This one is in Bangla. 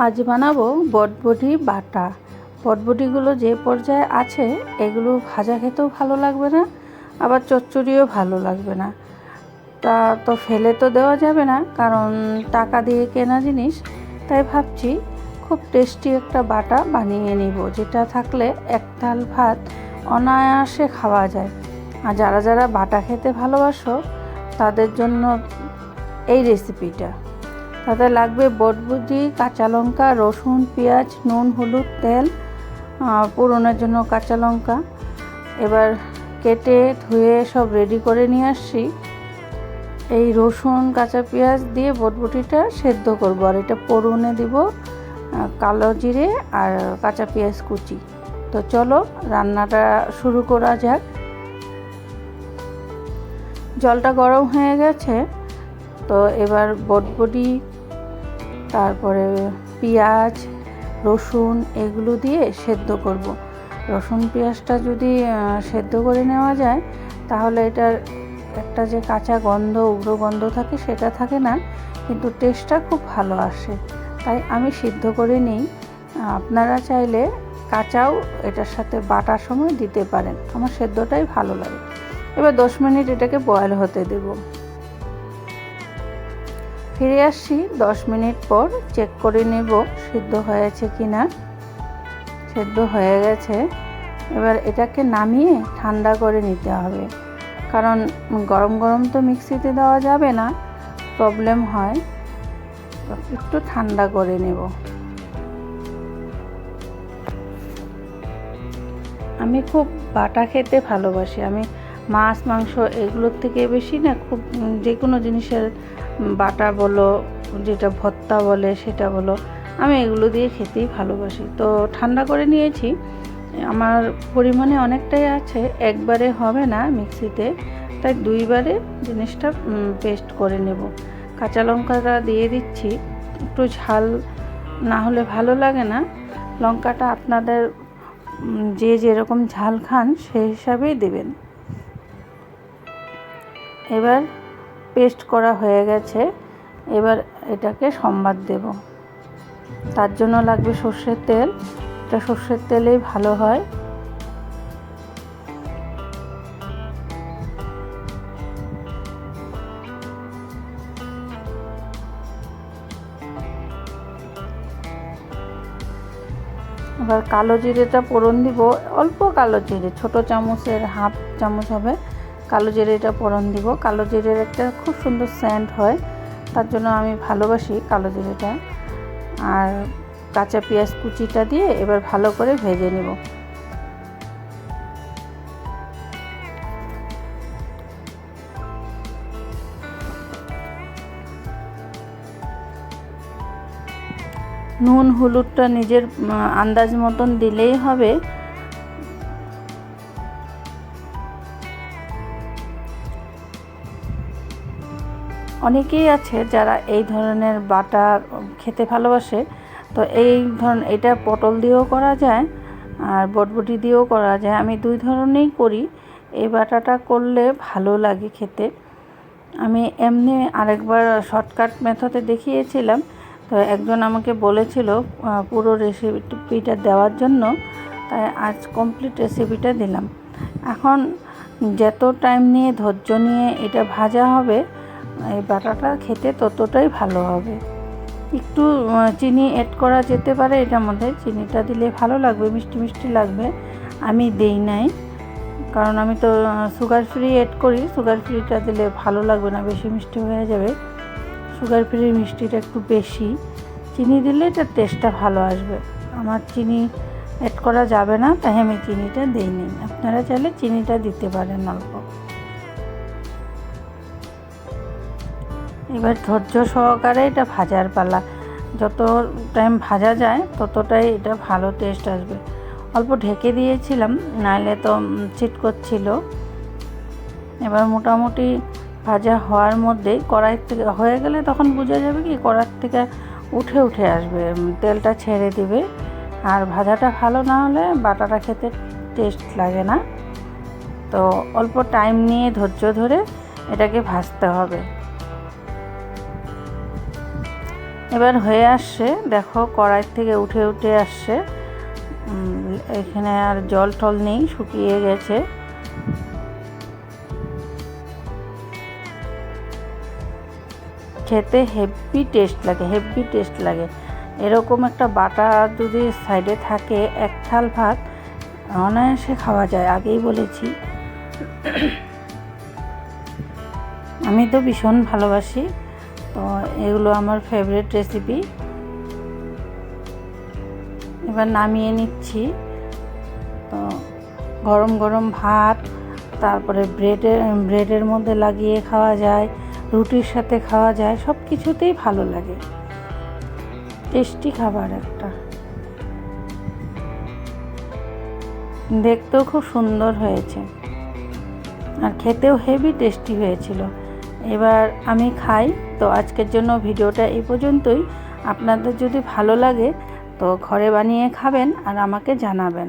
আজ বানাবো বটবটি বাটা। বটবটিগুলো যে পর্যায়ে আছে এগুলো ভাজা খেতেও ভালো লাগবে না, আবার চচ্চড়িও ভালো লাগবে না। তা তো ফেলে তো দেওয়া যাবে না, কারণ টাকা দিয়ে কেনা জিনিস। তাই ভাবছি খুব টেস্টি একটা বাটা বানিয়ে নিব, যেটা থাকলে এক থাল ভাত অনায়াসে খাওয়া যায়। আর যারা যারা বাটা খেতে ভালোবাসো তাদের জন্য এই রেসিপিটা। তাতে লাগবে বটবটি, কাঁচা লঙ্কা, রসুন, পেঁয়াজ, নুন, হলুদ, তেল, ফোড়নের জন্য কাঁচা লঙ্কা। এবার কেটে ধুয়ে সব রেডি করে নিয়ে আসছি। এই রসুন, কাঁচা পেঁয়াজ দিয়ে বটবটিটা সেদ্ধ করব, আর এটা ফোড়নে দিব কালো জিরে আর কাঁচা পেঁয়াজ কুচি। তো চলো রান্নাটা শুরু করা যাক। জলটা গরম হয়ে গেছে, তো এবার বটবটি, তারপরে পেঁয়াজ, রসুন এগুলো দিয়ে সেদ্ধ করব। রসুন পেঁয়াজটা যদি সেদ্ধ করে নেওয়া যায় তাহলে এটার একটা যে কাঁচা গন্ধ, উগ্র গন্ধ থাকে সেটা থাকে না, কিন্তু টেস্টটা খুব ভালো আসে। তাই আমি সিদ্ধ করে নিই। আপনারা চাইলে কাঁচাও এটার সাথে বাটার সময় দিতে পারেন, আমার সেদ্ধটাই ভালো লাগে। এবার 10 মিনিট এটাকে বয়েল হতে দেব। ফিরে আসছি 10 মিনিট পর, চেক করে নেব সিদ্ধ হয়েছে কি না। সেদ্ধ হয়ে গেছে। এবার এটাকে নামিয়ে ঠান্ডা করে নিতে হবে, কারণ গরম গরম তো মিক্সিতে দেওয়া যাবে না, প্রবলেম হয়। একটু ঠান্ডা করে নেব। আমি খুব বাটা খেতে ভালোবাসি। আমি মাছ, মাংস এগুলোর থেকে বেশি না, খুব যে কোনো জিনিসের বাটা বলো, যেটা ভর্তা বলে সেটা বলো, আমি এগুলো দিয়ে খেতেই ভালোবাসি। তো ঠান্ডা করে নিয়েছি, আমার পরিমাণে অনেকটাই আছে, একবারে হবে না মিক্সিতে, তাই 2 বারে জিনিসটা পেস্ট করে নেব। কাঁচা লঙ্কাটা দিয়ে দিচ্ছি, একটু ঝাল না হলে ভালো লাগে না। লঙ্কাটা আপনাদের যে যেরকম ঝাল খান সেই হিসাবেই দেবেন। এবার পেস্ট করা হয়ে গেছে, এবার এটাকে সম্বাদ দেব। তার জন্য লাগবে সর্ষের তেল, এটা সর্ষের তেলেই ভালো হয়। এবার কালো জিরেটা ফোড়ন দিব, অল্প কালো জিরে, ছোট চামচের হাফ চামচ হবে কালো জিরেটা ফোড়ন দিব। কালো জিরের একটা খুব সুন্দর সেন্ট হয়, তার জন্য আমি ভালোবাসি কালো জিরেটা। আর কাঁচা পেঁয়াজ কুচিটা দিয়ে এবার ভালো করে ভেজে নেব। নুন হলুদটা নিজের আন্দাজ মতন দিলেই হবে। অনেকেই আছে যারা এই ধরনের বাটা খেতে ভালোবাসে। তো এটা পটল দিয়েও করা যায় আর বটবটি দিয়েও করা যায়, আমি 2 ধরনেরই করি। এই বাটাটা করলে ভালো লাগে খেতে। আমি এমনি আরেকবার শর্টকাট মেথডে দেখিয়েছিলাম, তো একজন আমাকে বলেছিল পুরো রেসিপিটা দেওয়ার জন্য, তাই আজ কমপ্লিট রেসিপিটা দিলাম। এখন যত টাইম নিয়ে ধৈর্য নিয়ে এটা ভাজা হবে, এই বাটাটা খেতে ততটাই ভালো হবে। একটু চিনি অ্যাড করা যেতে পারে, এটার মধ্যে চিনিটা দিলে ভালো লাগবে, মিষ্টি মিষ্টি লাগবে। আমি দেই নাই, কারণ আমি তো সুগার ফ্রি অ্যাড করি। সুগার ফ্রিটা দিলে ভালো লাগবে না, বেশি মিষ্টি হয়ে যাবে। সুগার ফ্রির মিষ্টিটা একটু বেশি, চিনি দিলে এটার টেস্টটা ভালো আসবে। আমার চিনি অ্যাড করা যাবে না, তাই আমি চিনিটা দিইনি। আপনারা চাইলে চিনিটা দিতে পারেন অল্প। এবার ধৈর্য সহকারে এটা ভাজার পালা, যত টাইম ভাজা যায় ততটাই এটা ভালো টেস্ট আসবে। অল্প ঢেকে দিয়েছিলাম, নাহলে তো ছিটকচ্ছিল। এবার মোটামুটি ভাজা হওয়ার মধ্যেই কড়াই থেকে হয়ে গেলে তখন বোঝা যাবে কি কড়াই থেকে উঠে উঠে আসবে, তেলটা ছেড়ে দিবে। আর ভাজাটা ভালো না হলে বাটাটা খেতে টেস্ট লাগে না। তো অল্প টাইম নিয়ে ধৈর্য ধরে এটাকে ভাজতে হবে। এবার হয়ে আসছে, দেখো কড়াই থেকে উঠে উঠে আসছে। এখানে আর জল টল নেই, শুকিয়ে গেছে। খেতে হেভি টেস্ট লাগে, হেভি টেস্ট লাগে। এরকম একটা বাটা যদি সাইডে থাকে, এক থাল ভাত অনায়াসে খাওয়া যায়। আগেই বলেছি আমি তো ভীষণ ভালোবাসি, তো এগুলো আমার ফেভারিট রেসিপি। এবার নামিয়ে নিচ্ছি। তো গরম গরম ভাত, তারপরে ব্রেডের মধ্যে লাগিয়ে খাওয়া যায়, রুটির সাথে খাওয়া যায়, সব কিছুতেই ভালো লাগে। টেস্টি খাবার একটা, দেখতেও খুব সুন্দর হয়েছে আর খেতেও হেভি টেস্টি হয়েছিল। এবার আমি খাই। তো আজকের জন্য ভিডিওটা এই পর্যন্তই। আপনাদের যদি ভালো লাগে তো ঘরে বানিয়ে খাবেন আর আমাকে জানাবেন।